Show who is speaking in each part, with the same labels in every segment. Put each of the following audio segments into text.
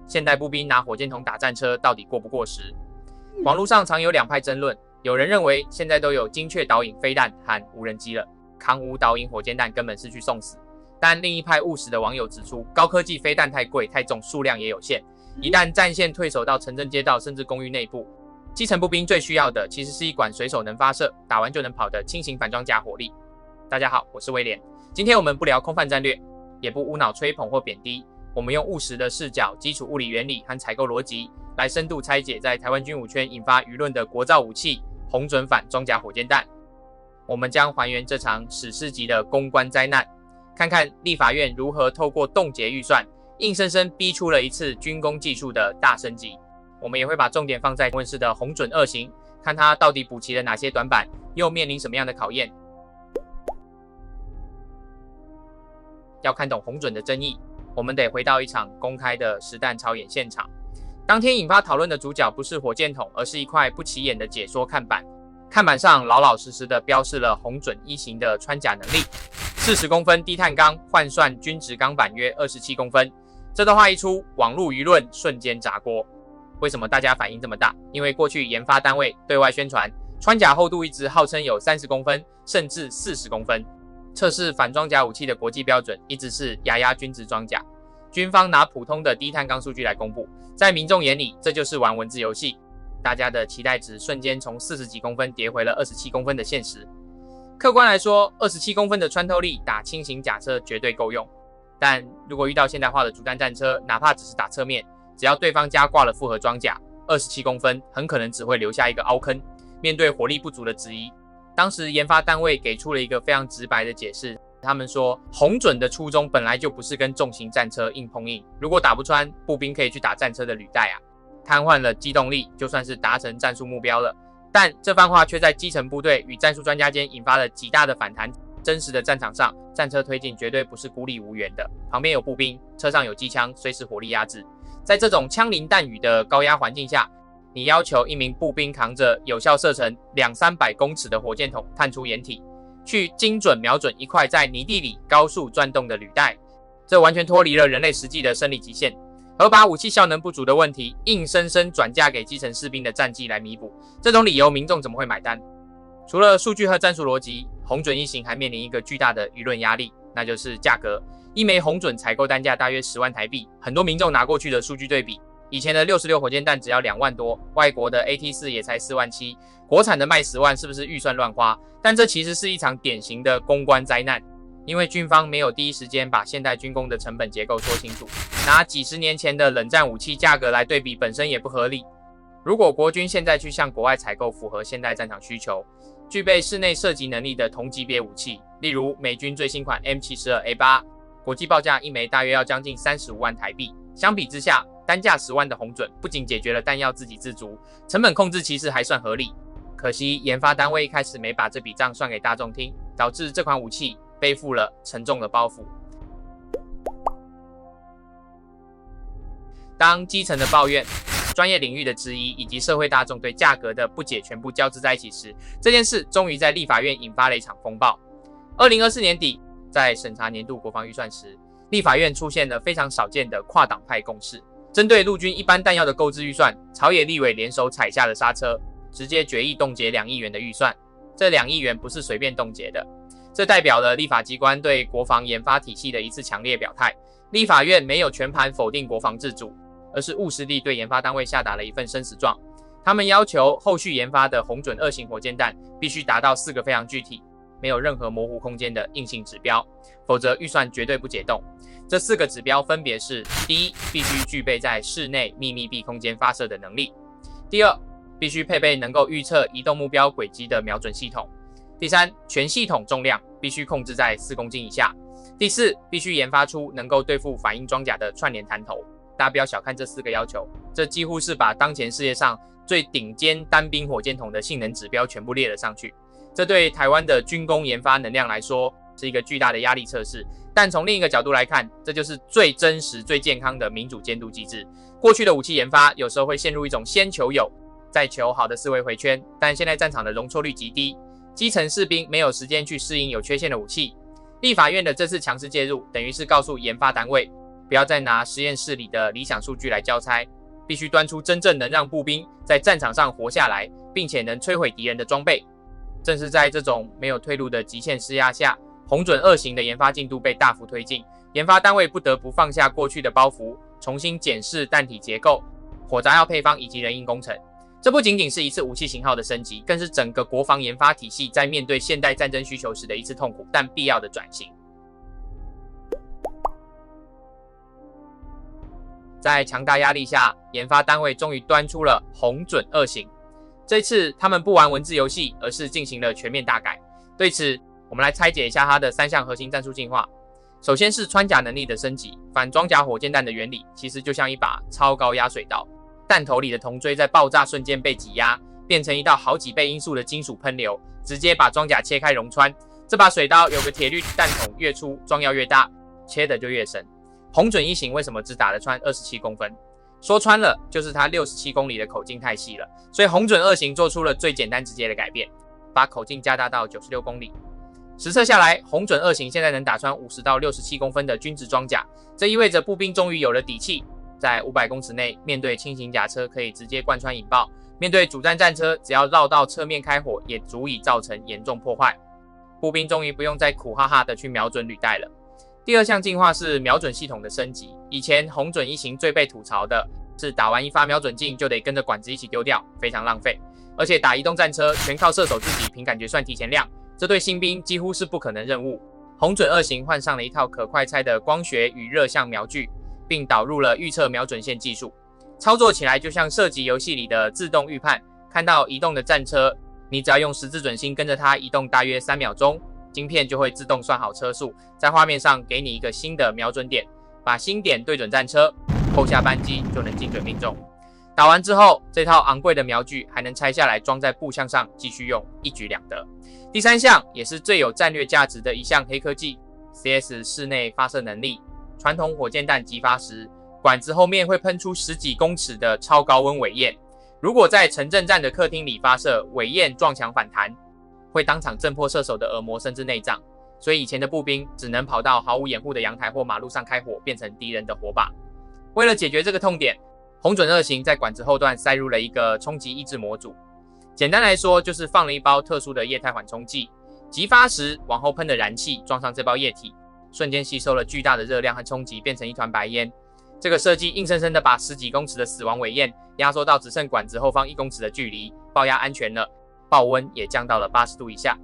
Speaker 1: 现代步兵拿火箭筒打战车到底过不过时？网络上常有两派争论，有人认为现在都有精确导引飞弹和无人机了，扛无导引火箭弹根本是去送死。但另一派务实的网友指出，高科技飞弹太贵太重，数量也有限，一旦战线退守到城镇街道甚至公寓内部，基层步兵最需要的其实是一管随手能发射、打完就能跑的轻型反装甲火力。大家好，我是威廉，今天我们不聊空泛战略，也不无脑吹捧或贬低，我们用务实的视角、基础物理原理和采购逻辑来深度拆解在台湾军武圈引发舆论的国造武器红准反装甲火箭弹。我们将还原这场史诗级的公关灾难，看看立法院如何透过冻结预算，硬生生逼出了一次军工技术的大升级。我们也会把重点放在问世的红准2型，看它到底补齐了哪些短板，又面临什么样的考验。要看懂红准的争议，我们得回到一场公开的实弹操演现场。当天引发讨论的主角不是火箭筒，而是一块不起眼的解说看板。看板上老老实实的标示了红准1型的穿甲能力，40公分低碳钢，换算均值钢板约27公分。这段话一出，网络舆论瞬间炸锅。为什么大家反应这么大？因为过去研发单位对外宣传，穿甲厚度一直号称有30公分，甚至40公分。测试反装甲武器的国际标准一直是压均值装甲。军方拿普通的低碳钢数据来公布，在民众眼里，这就是玩文字游戏。大家的期待值瞬间从40几公分跌回了27公分的现实。客观来说，27公分的穿透力打轻型甲车绝对够用，但如果遇到现代化的主战战车，哪怕只是打侧面，只要对方加挂了复合装甲，27公分很可能只会留下一个凹坑。面对火力不足的质疑，当时研发单位给出了一个非常直白的解释，他们说红准的初衷本来就不是跟重型战车硬碰硬，如果打不穿，步兵可以去打战车的履带啊，瘫痪了机动力，就算是达成战术目标了。但这番话却在基层部队与战术专家间引发了极大的反弹。真实的战场上，战车推进绝对不是孤立无援的，旁边有步兵，车上有机枪，随时火力压制。在这种枪林弹雨的高压环境下，你要求一名步兵扛着有效射程200-300公尺的火箭筒探出掩体，去精准瞄准一块在泥地里高速转动的履带，这完全脱离了人类实际的生理极限，而把武器效能不足的问题硬生生转嫁给基层士兵的战绩来弥补。这种理由民众怎么会买单？除了数据和战术逻辑，红准1型还面临一个巨大的舆论压力，那就是价格。一枚红准采购单价大约10万台币，很多民众拿过去的数据对比，以前的66火箭弹只要2万多，外国的 AT4 也才4万7，国产的卖10万，是不是预算乱花？但这其实是一场典型的公关灾难，因为军方没有第一时间把现代军工的成本结构说清楚，拿几十年前的冷战武器价格来对比本身也不合理。如果国军现在去向国外采购符合现代战场需求、具备室内射击能力的同级别武器，例如美军最新款 M72A8， 国际报价一枚大约要将近35万台币。相比之下，单价10万的红准不仅解决了弹药自给自足，成本控制其实还算合理。可惜研发单位一开始没把这笔账算给大众听，导致这款武器背负了沉重的包袱。当基层的抱怨、专业领域的质疑以及社会大众对价格的不解全部交织在一起时，这件事终于在立法院引发了一场风暴。2024年底，在审查年度国防预算时，立法院出现了非常少见的跨党派共识，针对陆军一般弹药的购置预算，朝野立委联手踩下了刹车，直接决议冻结2亿元的预算。这2亿元不是随便冻结的，这代表了立法机关对国防研发体系的一次强烈表态。立法院没有全盘否定国防自主，而是务实地对研发单位下达了一份生死状。他们要求后续研发的红准2型火箭弹必须达到4个非常具体、没有任何模糊空间的硬性指标，否则预算绝对不解冻。这4个指标分别是：第一，必须具备在室内秘密闭空间发射的能力；第二，必须配备能够预测移动目标轨迹的瞄准系统；第三，全系统重量必须控制在4公斤以下；第四，必须研发出能够对付反应装甲的串联弹头。大家不要小看这4个要求，这几乎是把当前世界上最顶尖单兵火箭筒的性能指标全部列了上去。这对台湾的军工研发能量来说是一个巨大的压力测试，但从另一个角度来看，这就是最真实、最健康的民主监督机制。过去的武器研发有时候会陷入一种先求有，再求好的思维回圈，但现在战场的容错率极低，基层士兵没有时间去适应有缺陷的武器。立法院的这次强势介入，等于是告诉研发单位，不要再拿实验室里的理想数据来交差，必须端出真正能让步兵在战场上活下来，并且能摧毁敌人的装备。正是在这种没有退路的极限施压下，红准2型的研发进度被大幅推进，研发单位不得不放下过去的包袱，重新检视弹体结构、火炸药配方以及人因工程。这不仅仅是一次武器型号的升级，更是整个国防研发体系在面对现代战争需求时的一次痛苦但必要的转型。在强大压力下，研发单位终于端出了红准2型。这次他们不玩文字游戏，而是进行了全面大改。对此，我们来拆解一下它的3项核心战术进化。首先是穿甲能力的升级，反装甲火箭弹的原理其实就像一把超高压水刀，弹头里的铜锥在爆炸瞬间被挤压，变成一道好几倍音速的金属喷流，直接把装甲切开溶穿。这把水刀有个铁律弹筒，越粗装药越大，切的就越深。红准1型为什么只打得穿27公分？说穿了，就是它67公里的口径太细了，所以红准2型做出了最简单直接的改变，把口径加大到96公里。实测下来，红准2型现在能打穿50到67公分的均值装甲，这意味着步兵终于有了底气，在500公尺内面对轻型甲车可以直接贯穿引爆，面对主战战车只要绕到侧面开火也足以造成严重破坏。步兵终于不用再苦哈哈的去瞄准履带了。第2项进化是瞄准系统的升级。以前红准1型最被吐槽的是打完一发瞄准镜就得跟着管子一起丢掉，非常浪费，而且打移动战车全靠射手自己凭感觉算提前亮，这对新兵几乎是不可能任务。红准2型换上了一套可快拆的光学与热像瞄具，并导入了预测瞄准线技术，操作起来就像射击游戏里的自动预判，看到移动的战车，你只要用十字准心跟着它移动大约3秒钟，晶片就会自动算好车速，在画面上给你一个新的瞄准点，把新点对准战车，扣下扳机就能精准命中。打完之后，这套昂贵的瞄具还能拆下来装在步枪上继续用，一举两得。第3项也是最有战略价值的一项黑科技 CS 室内发射能力。传统火箭弹击发时，管子后面会喷出10几公尺的超高温尾焰，如果在城镇战的客厅里发射，尾焰撞墙反弹，会当场震破射手的耳膜甚至内脏，所以以前的步兵只能跑到毫无掩护的阳台或马路上开火，变成敌人的火把。为了解决这个痛点，红准2型在管子后段塞入了一个冲击抑制模组，简单来说就是放了一包特殊的液态缓冲剂，击发时往后喷的燃气撞上这包液体，瞬间吸收了巨大的热量和冲击，变成一团白烟。这个设计硬生生的把10几公尺的死亡尾焰压缩到只剩管子后方1公尺的距离，爆压安全了，爆温也降到了80度以下。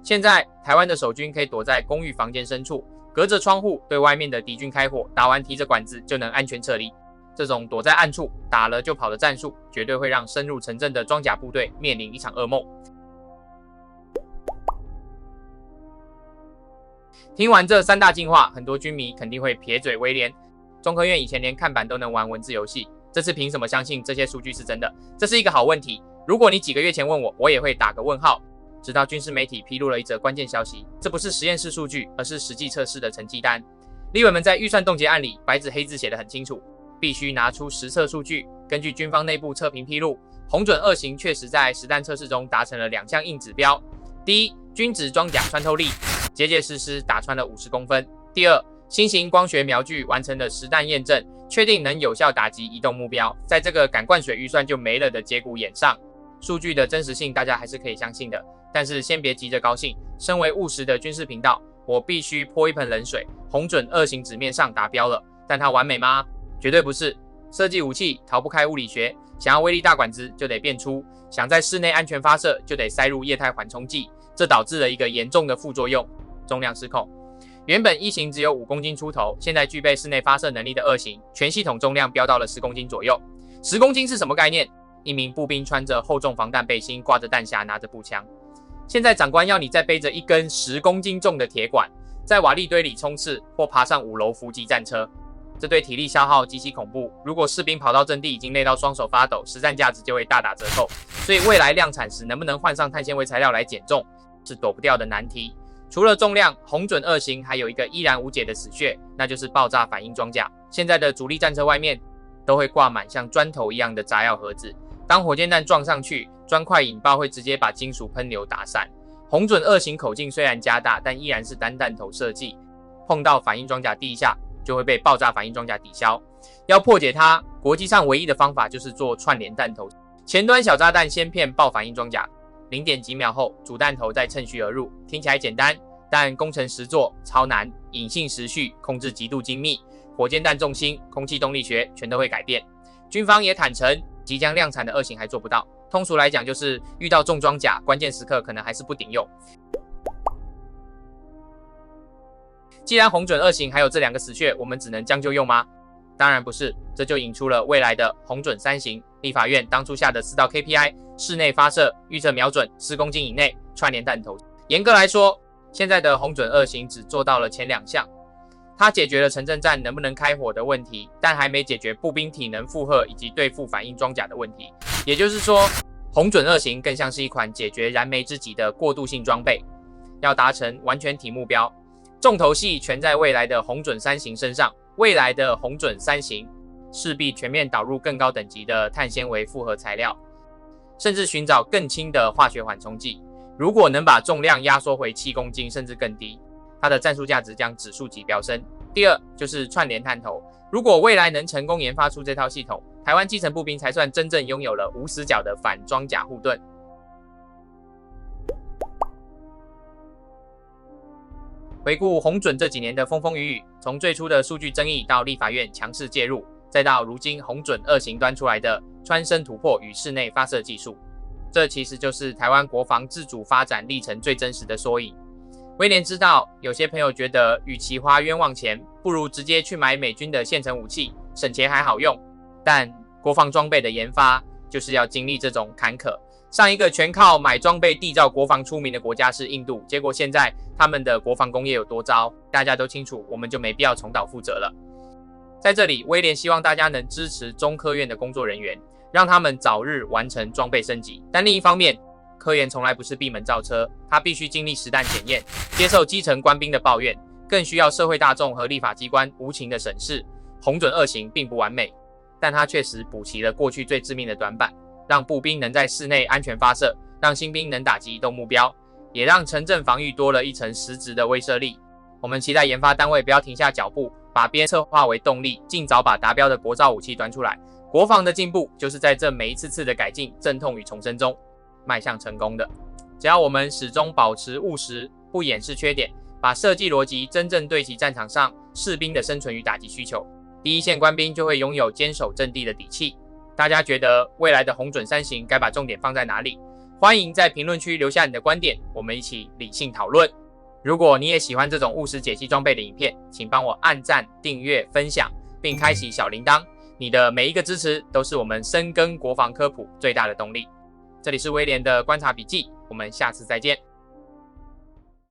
Speaker 1: 现在台湾的守军可以躲在公寓房间深处，隔着窗户对外面的敌军开火，打完提着管子就能安全撤离。这种躲在暗处打了就跑的战术，绝对会让深入城镇的装甲部队面临一场噩梦。听完这3大进化，很多军迷肯定会撇嘴威廉，中科院以前连看板都能玩文字游戏，这次凭什么相信这些数据是真的？这是一个好问题，如果你几个月前问我，我也会打个问号。直到军事媒体披露了一则关键消息，这不是实验室数据，而是实际测试的成绩单。立委们在预算冻结案里白纸黑字写得很清楚，必须拿出实测数据。根据军方内部测评披露，红准2型确实在实弹测试中达成了2项硬指标。第一，均值装甲穿透力，结结实实打穿了50公分。第二，新型光学瞄具完成了实弹验证，确定能有效打击移动目标，在这个敢灌水预算就没了的节骨眼上，数据的真实性大家还是可以相信的。但是先别急着高兴，身为务实的军事频道，我必须泼一盆冷水。红准2型纸面上达标了，但它完美吗？绝对不是。设计武器逃不开物理学，想要威力大管子就得变粗，想在室内安全发射就得塞入液态缓冲剂，这导致了一个严重的副作用，重量失控。原本1型只有5公斤出头，现在具备室内发射能力的2型，全系统重量飙到了10公斤左右。10公斤是什么概念？一名步兵穿着厚重防弹背心，挂着弹匣，拿着步枪。现在长官要你再背着一根10公斤重的铁管，在瓦砾堆里冲刺或爬上5楼伏击战车，这对体力消耗极其恐怖。如果士兵跑到阵地已经累到双手发抖，实战价值就会大打折扣。所以未来量产时能不能换上碳纤维材料来减重，是躲不掉的难题。除了重量，红准2型还有一个依然无解的死穴，那就是爆炸反应装甲。现在的主力战车外面都会挂满像砖头一样的炸药盒子，当火箭弹撞上去，砖块引爆会直接把金属喷流打散。红准2型口径虽然加大，但依然是单弹头设计，碰到反应装甲第一下就会被爆炸反应装甲抵消。要破解它，国际上唯一的方法就是做串联弹头，前端小炸弹先骗爆反应装甲，0点几秒后主弹头再趁虚而入。听起来简单，但工程实作超难，隐性时序控制极度精密，火箭弹重心、空气动力学全都会改变。军方也坦诚，即将量产的2型还做不到。通俗来讲，就是遇到重装甲，关键时刻可能还是不顶用。既然红准2型还有这2个死穴，我们只能将就用吗？当然不是，这就引出了未来的红准3型。立法院当初下的4道 KPI： 室内发射、预测瞄准、10公斤以内、串联弹头。严格来说，现在的红准2型只做到了前2项，它解决了城镇战能不能开火的问题，但还没解决步兵体能负荷以及对付反应装甲的问题。也就是说，红准2型更像是一款解决燃眉之急的过渡性装备，要达成完全体目标，重头戏全在未来的红准3型身上。未来的红准3型势必全面导入更高等级的碳纤维复合材料，甚至寻找更轻的化学缓冲剂。如果能把重量压缩回7公斤甚至更低，它的战术价值将指数级飙升。第二就是串联弹头，如果未来能成功研发出这套系统，台湾基层步兵才算真正拥有了无死角的反装甲护盾。回顾红准这几年的风风雨雨，从最初的数据争议到立法院强势介入，再到如今红准2型端出来的穿身突破与室内发射技术，这其实就是台湾国防自主发展历程最真实的缩影。威廉知道，有些朋友觉得与其花冤枉钱，不如直接去买美军的现成武器，省钱还好用。但国防装备的研发就是要经历这种坎坷。上一个全靠买装备缔造国防出名的国家是印度，结果现在他们的国防工业有多糟，大家都清楚，我们就没必要重蹈覆辙了。在这里，威廉希望大家能支持中科院的工作人员，让他们早日完成装备升级。但另一方面，科研从来不是闭门造车，他必须经历实弹检验，接受基层官兵的抱怨，更需要社会大众和立法机关无情的审视。红准2型并不完美，但它确实补齐了过去最致命的短板，让步兵能在室内安全发射，让新兵能打击移动目标，也让城镇防御多了一层实质的威慑力。我们期待研发单位不要停下脚步，把边策划为动力，尽早把达标的国造武器端出来。国防的进步就是在这每一次的改进、阵痛与重生中迈向成功的。只要我们始终保持务实，不掩饰缺点，把设计逻辑真正对齐战场上士兵的生存与打击需求，第一线官兵就会拥有坚守阵地的底气。大家觉得未来的红准3型该把重点放在哪里？欢迎在评论区留下你的观点，我们一起理性讨论。如果你也喜欢这种务实解析装备的影片，请帮我按赞、订阅、分享，并开启小铃铛。你的每一个支持都是我们深耕国防科普最大的动力。这里是威廉的观察笔记，我们下次再见。